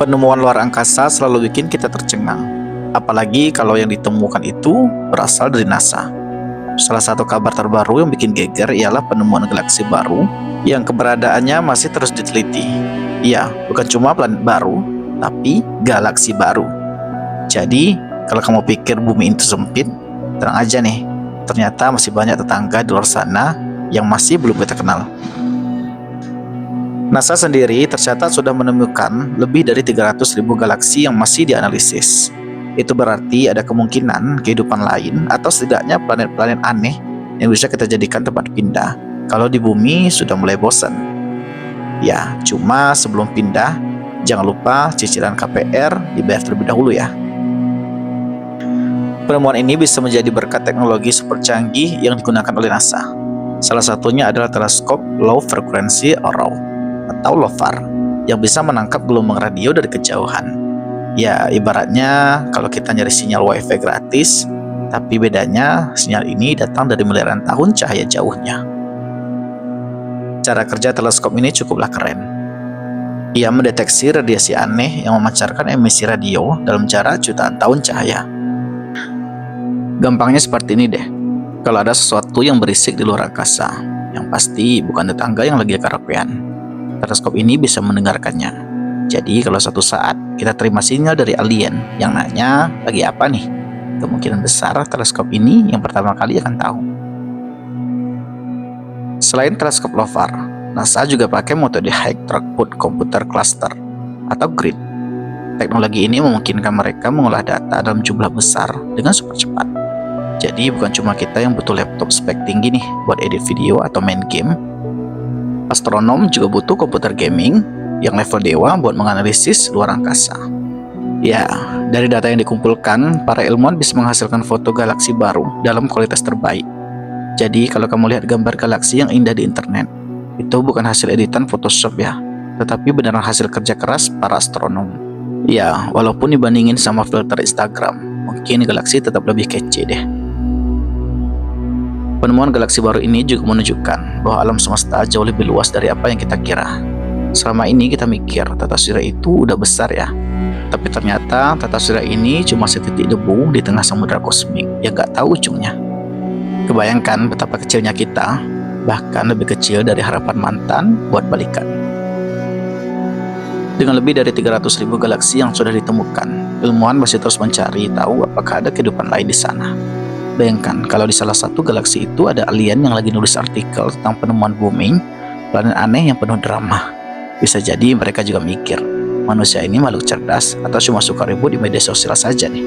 Penemuan luar angkasa selalu bikin kita tercengang, apalagi kalau yang ditemukan itu berasal dari NASA. Salah satu kabar terbaru yang bikin geger ialah penemuan galaksi baru yang keberadaannya masih terus diteliti. Ya, bukan cuma planet baru, tapi galaksi baru. Jadi, kalau kamu pikir bumi itu sempit, tenang aja nih, ternyata masih banyak tetangga di luar sana yang masih belum kita kenal. NASA sendiri tercatat sudah menemukan lebih dari 300.000 galaksi yang masih dianalisis. Itu berarti ada kemungkinan kehidupan lain atau setidaknya planet-planet aneh yang bisa kita jadikan tempat pindah kalau di bumi sudah mulai bosan. Ya, cuma sebelum pindah, jangan lupa cicilan KPR dibayar terlebih dahulu ya. Penemuan ini bisa menjadi berkat teknologi super canggih yang digunakan oleh NASA. Salah satunya adalah teleskop Low Frequency Array atau LOFAR yang bisa menangkap gelombang radio dari kejauhan. Ya, ibaratnya kalau kita nyari sinyal WiFi gratis, tapi bedanya sinyal ini datang dari miliaran tahun cahaya jauhnya. Cara kerja teleskop ini cukuplah keren. Ia mendeteksi radiasi aneh yang memancarkan emisi radio dalam jarak jutaan tahun cahaya. Gampangnya seperti ini deh. Kalau ada sesuatu yang berisik di luar angkasa, yang pasti bukan tetangga yang lagi karaokean, teleskop ini bisa mendengarkannya. Jadi kalau suatu saat kita terima sinyal dari alien yang nanya lagi apa nih, kemungkinan besar teleskop ini yang pertama kali akan tahu. Selain teleskop LOFAR, NASA juga pakai metode High Throughput Computer Cluster atau GRID. Teknologi ini memungkinkan mereka mengolah data dalam jumlah besar dengan super cepat. Jadi bukan cuma kita yang butuh laptop spek tinggi nih buat edit video atau main game. Astronom juga butuh komputer gaming yang level dewa buat menganalisis luar angkasa. Ya, dari data yang dikumpulkan, para ilmuwan bisa menghasilkan foto galaksi baru dalam kualitas terbaik. Jadi, kalau kamu lihat gambar galaksi yang indah di internet, itu bukan hasil editan Photoshop ya, tetapi beneran hasil kerja keras para astronom. Ya, walaupun dibandingin sama filter Instagram, mungkin galaksi tetap lebih kece deh. Penemuan galaksi baru ini juga menunjukkan bahwa alam semesta jauh lebih luas dari apa yang kita kira. Selama ini kita mikir tata surya itu udah besar ya, tapi ternyata tata surya ini cuma setitik debu di tengah samudera kosmik yang gak tahu ujungnya. Kebayangkan betapa kecilnya kita, bahkan lebih kecil dari harapan mantan buat balikan. Dengan lebih dari 300.000 galaksi yang sudah ditemukan, ilmuwan masih terus mencari tahu apakah ada kehidupan lain di sana. Bayangkan kalau di salah satu galaksi itu ada alien yang lagi nulis artikel tentang penemuan bumi, planet aneh yang penuh drama. Bisa jadi mereka juga mikir, manusia ini makhluk cerdas atau cuma suka ribut di media sosial saja nih.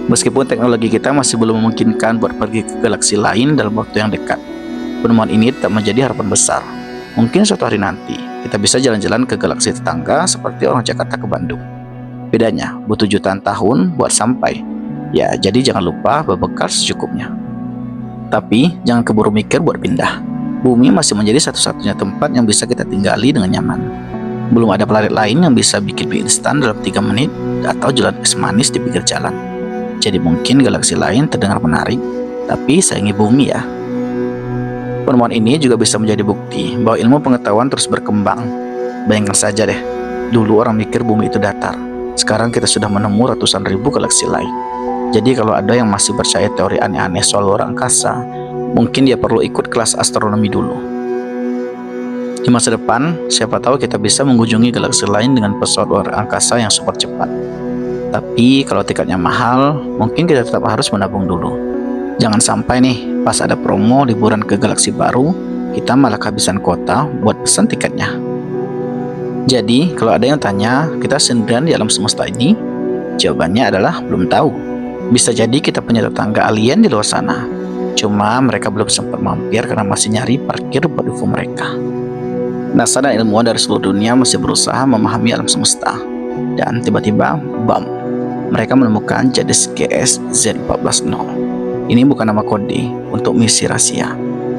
Meskipun teknologi kita masih belum memungkinkan buat pergi ke galaksi lain dalam waktu yang dekat, penemuan ini tetap menjadi harapan besar. Mungkin suatu hari nanti kita bisa jalan-jalan ke galaksi tetangga seperti orang Jakarta ke Bandung. Bedanya butuh jutaan tahun buat sampai. Ya, jadi jangan lupa berbekal secukupnya. Tapi jangan keburu mikir buat pindah. Bumi masih menjadi satu-satunya tempat yang bisa kita tinggali dengan nyaman. Belum ada planet lain yang bisa bikin mie instan dalam 3 menit atau jalan es manis di pinggir jalan. Jadi mungkin galaksi lain terdengar menarik, tapi sayangi bumi ya. Penemuan ini juga bisa menjadi bukti bahwa ilmu pengetahuan terus berkembang. Bayangkan saja deh, dulu orang mikir bumi itu datar. Sekarang kita sudah menemu ratusan ribu galaksi lain. Jadi kalau ada yang masih percaya teori aneh-aneh soal luar angkasa, mungkin dia perlu ikut kelas astronomi dulu. Di masa depan, siapa tahu kita bisa mengunjungi galaksi lain dengan pesawat luar angkasa yang super cepat. Tapi kalau tiketnya mahal, mungkin kita tetap harus menabung dulu. Jangan sampai nih, pas ada promo liburan ke galaksi baru, kita malah kehabisan kuota buat pesan tiketnya. Jadi, kalau ada yang tanya, kita sendirian di alam semesta ini? Jawabannya adalah belum tahu. Bisa jadi kita punya tetangga alien di luar sana. Cuma mereka belum sempat mampir karena masih nyari parkir buat UFO mereka. NASA dan ilmuwan dari seluruh dunia masih berusaha memahami alam semesta. Dan tiba-tiba, bam! Mereka menemukan JADIS GS Z140. Ini bukan nama kode untuk misi rahasia,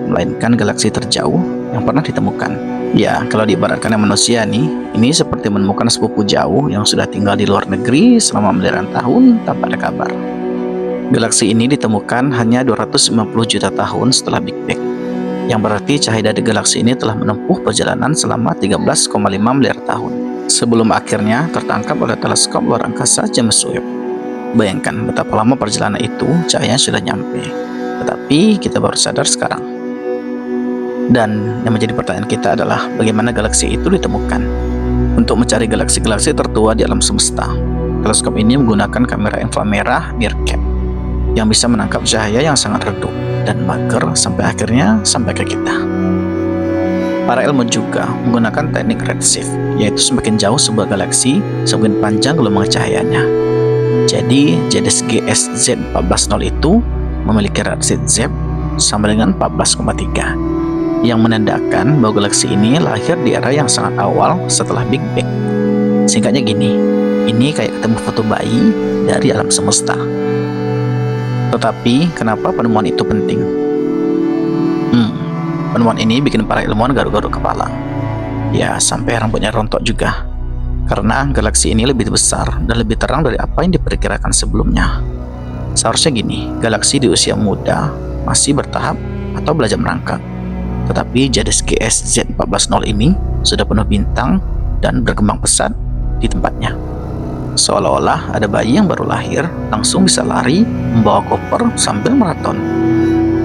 melainkan galaksi terjauh yang pernah ditemukan. Ya, kalau diibaratkan manusia nih, ini seperti menemukan sepupu jauh yang sudah tinggal di luar negeri selama miliaran tahun tanpa ada kabar. Galaksi ini ditemukan hanya 290 juta tahun setelah Big Bang, yang berarti cahaya dari galaksi ini telah menempuh perjalanan selama 13,5 miliar tahun. sebelum akhirnya tertangkap oleh teleskop luar angkasa James Webb. Bayangkan betapa lama perjalanan itu, cahayanya sudah nyampe, tetapi kita baru sadar sekarang. Dan yang menjadi pertanyaan kita adalah bagaimana galaksi itu ditemukan. Untuk mencari galaksi-galaksi tertua di alam semesta, teleskop ini menggunakan kamera inframerah MeerKAT yang bisa menangkap cahaya yang sangat redup dan mager sampai ke kita. Para ilmuwan juga menggunakan teknik redshift, yaitu semakin jauh sebuah galaksi, semakin panjang gelombang cahayanya. Jadi JDS Z14.0 itu memiliki redshift Z sama dengan 14,3, yang menandakan bahwa galaksi ini lahir di era yang sangat awal setelah Big Bang. Singkatnya gini, ini kayak ketemu foto bayi dari alam semesta. Tetapi kenapa penemuan itu penting? Penemuan ini bikin para ilmuwan garuk-garuk kepala. Ya, sampai rambutnya rontok juga. Karena galaksi ini lebih besar dan lebih terang dari apa yang diperkirakan sebelumnya. Seharusnya gini, galaksi di usia muda masih bertahap atau belajar merangkak. Tetapi JDS Z14.0 ini sudah penuh bintang dan berkembang pesat di tempatnya. Seolah-olah ada bayi yang baru lahir langsung bisa lari, membawa koper sambil maraton.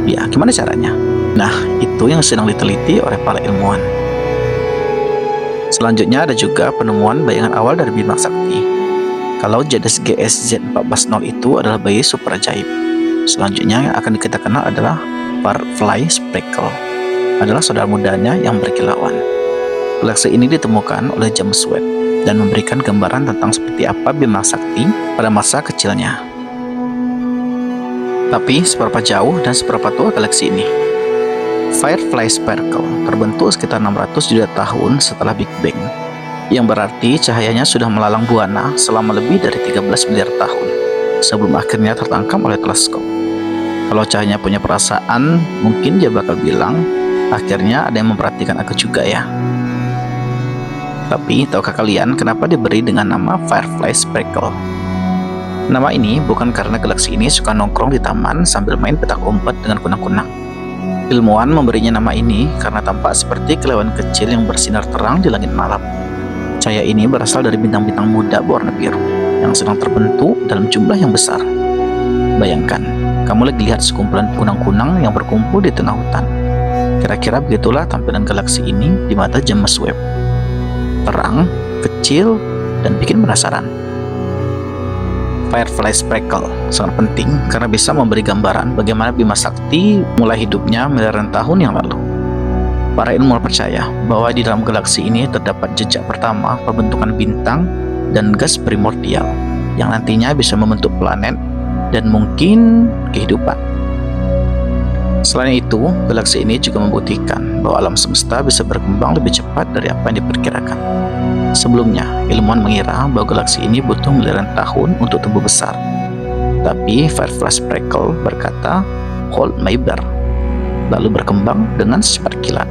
Ya, gimana caranya? Nah, itu yang sedang diteliti oleh para ilmuwan. Selanjutnya ada juga penemuan bayangan awal dari Bima Sakti. Kalau JDS Z14.0 itu adalah bayi super ajaib. Selanjutnya yang akan kita kenal adalah Firefly Speckle, adalah saudara mudanya yang berkilauan. Galaksi ini ditemukan oleh James Webb dan memberikan gambaran tentang seperti apa Bima Sakti pada masa kecilnya. Tapi seberapa jauh dan seberapa tua galaksi ini? Firefly Speckle terbentuk sekitar 600 juta tahun setelah Big Bang, yang berarti cahayanya sudah melalang buana selama lebih dari 13 miliar tahun sebelum akhirnya tertangkap oleh teleskop. Kalau cahayanya punya perasaan, mungkin dia bakal bilang, akhirnya ada yang memperhatikan aku juga ya. Tapi tahukah kalian kenapa diberi dengan nama Firefly Speckle? Nama ini bukan karena galaksi ini suka nongkrong di taman sambil main petak umpet dengan kunang-kunang. Ilmuwan memberinya nama ini karena tampak seperti kelauan kecil yang bersinar terang di langit malam. Cahaya ini berasal dari bintang-bintang muda berwarna biru yang sedang terbentuk dalam jumlah yang besar. Bayangkan, kamu lagi lihat sekumpulan kunang-kunang yang berkumpul di tengah hutan. Kira-kira begitulah tampilan galaksi ini di mata James Webb. Terang, kecil, dan bikin penasaran. Firefly Speckle sangat penting karena bisa memberi gambaran bagaimana Bima Sakti mulai hidupnya miliaran tahun yang lalu. Para ilmuwan percaya bahwa di dalam galaksi ini terdapat jejak pertama pembentukan bintang dan gas primordial yang nantinya bisa membentuk planet dan mungkin kehidupan. Selain itu, galaksi ini juga membuktikan bahwa alam semesta bisa berkembang lebih cepat dari apa yang diperkirakan. Sebelumnya, ilmuwan mengira bahwa galaksi ini butuh miliaran tahun untuk tumbuh besar. Tapi Firefly Speckle berkata, "Hold my beer," lalu berkembang dengan secepat kilat.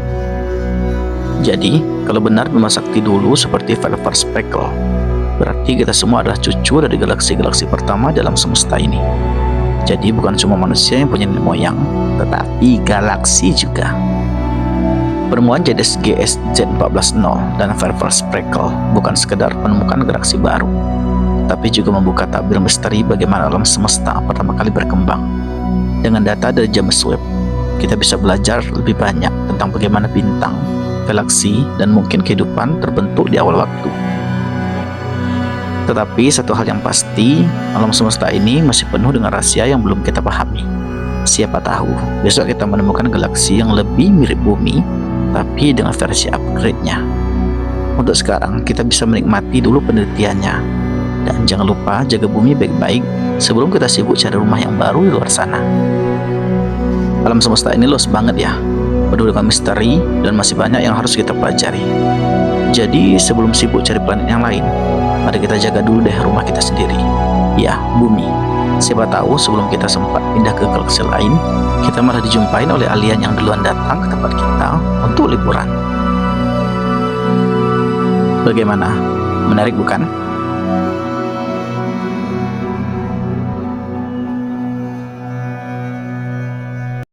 Jadi, kalau benar Bima Sakti dulu seperti Firefly Speckle, berarti kita semua adalah cucu dari galaksi-galaksi pertama dalam semesta ini. Jadi bukan cuma manusia yang punya nenek moyang, tetapi galaksi juga. Penemuan JDS Z14.0 dan Firefly Speckle bukan sekedar menemukan galaksi baru, tapi juga membuka tabir misteri bagaimana alam semesta pertama kali berkembang. Dengan data dari James Webb, kita bisa belajar lebih banyak tentang bagaimana bintang, galaksi, dan mungkin kehidupan terbentuk di awal waktu. Tetapi satu hal yang pasti, alam semesta ini masih penuh dengan rahasia yang belum kita pahami. Siapa tahu, besok kita menemukan galaksi yang lebih mirip bumi, tapi dengan versi upgrade-nya. Untuk sekarang, kita bisa menikmati dulu penelitiannya. Dan jangan lupa jaga bumi baik-baik sebelum kita sibuk cari rumah yang baru di luar sana. Alam semesta ini luas banget ya, penuh dengan misteri dan masih banyak yang harus kita pelajari. Jadi sebelum sibuk cari planet yang lain, mari kita jaga dulu deh rumah kita sendiri. Ya, bumi. Siapa tahu sebelum kita sempat pindah ke galaksi lain, kita malah dijumpain oleh alien yang duluan datang ke tempat kita untuk liburan. Bagaimana? Menarik bukan?